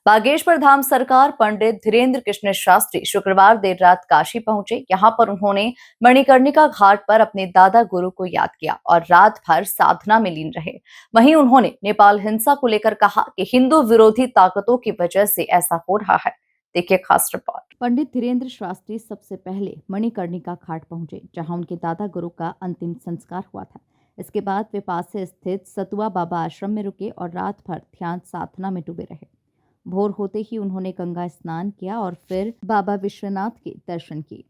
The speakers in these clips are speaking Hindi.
बागेश्वर धाम सरकार पंडित धीरेन्द्र कृष्ण शास्त्री शुक्रवार देर रात काशी पहुंचे। यहाँ पर उन्होंने मणिकर्णिका घाट पर अपने दादा गुरु को याद किया और रात भर साधना में लीन रहे। वहीं उन्होंने नेपाल हिंसा को लेकर कहा कि हिंदू विरोधी ताकतों की वजह से ऐसा हो रहा है। देखिए खास रिपोर्ट। पंडित धीरेन्द्र शास्त्री सबसे पहले मणिकर्णिका घाट पहुंचे, जहां उनके दादा गुरु का अंतिम संस्कार हुआ था। इसके बाद वे पास से स्थित सतुआ बाबा आश्रम में रुके और रात भर ध्यान साधना में डूबे रहे। भोर होते ही उन्होंने गंगा स्नान किया और फिर बाबा विश्वनाथ के दर्शन किए।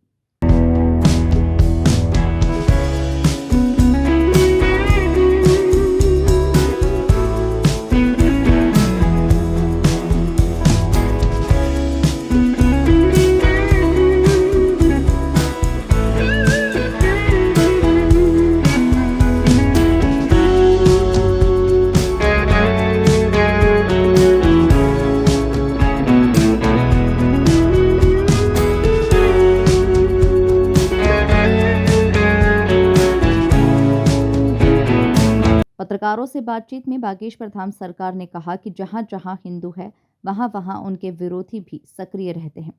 पत्रकारों से बातचीत में बागेश्वर धाम सरकार ने कहा कि जहां जहां हिंदू है वहां वहां उनके विरोधी भी सक्रिय रहते हैं।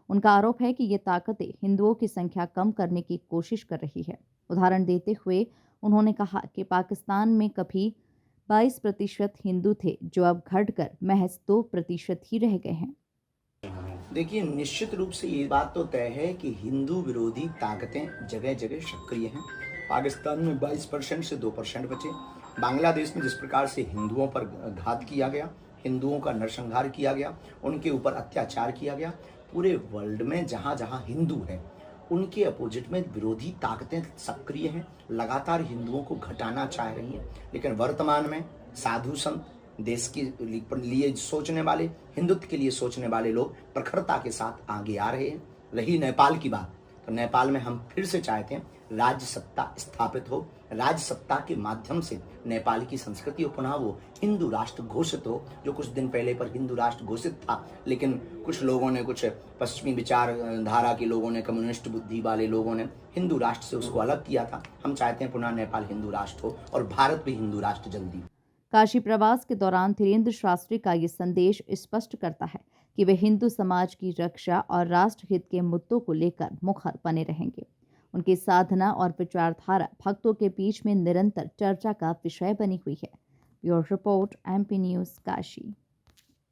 उनका आरोप है कि ये ताकतें हिंदुओं की संख्या कम करने की कोशिश कर रही है। उदाहरण देते हुए उन्होंने कहा कि पाकिस्तान में कभी 22% हिंदू थे, जो अब घटकर महज 2% ही रह गए हैं। देखिए, निश्चित रूप से ये बात तो तय है कि हिंदू विरोधी ताकतें जगह जगह सक्रिय हैं। पाकिस्तान में 22% से 2% बचे। बांग्लादेश में जिस प्रकार से हिंदुओं पर घात किया गया, हिंदुओं का नरसंहार किया गया, उनके ऊपर अत्याचार किया गया, पूरे वर्ल्ड में जहाँ जहाँ हिंदू हैं उनके अपोजिट में विरोधी ताकतें सक्रिय हैं, लगातार हिंदुओं को घटाना चाह रही हैं। लेकिन वर्तमान में साधु संत, देश के लिए सोचने वाले, हिंदुत्व के लिए सोचने वाले लोग प्रखरता के साथ आगे आ रहे हैं। रही नेपाल की बात, तो नेपाल में हम फिर से चाहते हैं राज्य सत्ता स्थापित हो, राज्य सत्ता के माध्यम से नेपाल की संस्कृति और पुनः वो हिंदू राष्ट्र घोषित हो, जो कुछ दिन पहले पर हिंदू राष्ट्र घोषित था, लेकिन कुछ लोगों ने, कुछ पश्चिमी विचारधारा के लोगों ने, कम्युनिस्ट बुद्धि वाले लोगों ने हिंदू राष्ट्र से उसको अलग किया था। हम चाहते हैं पुनः नेपाल हिंदू राष्ट्र हो और भारत भी हिंदू राष्ट्र जल्दी। काशी प्रवास के दौरान धीरेन्द्र शास्त्री का ये संदेश स्पष्ट करता है कि वे हिंदू समाज की रक्षा और राष्ट्रहित के मुद्दों को लेकर मुखर बने रहेंगे। उनकी साधना और विचारधारा भक्तों के बीच में निरंतर चर्चा का विषय बनी हुई है। Bureau report, MP news, Kashi.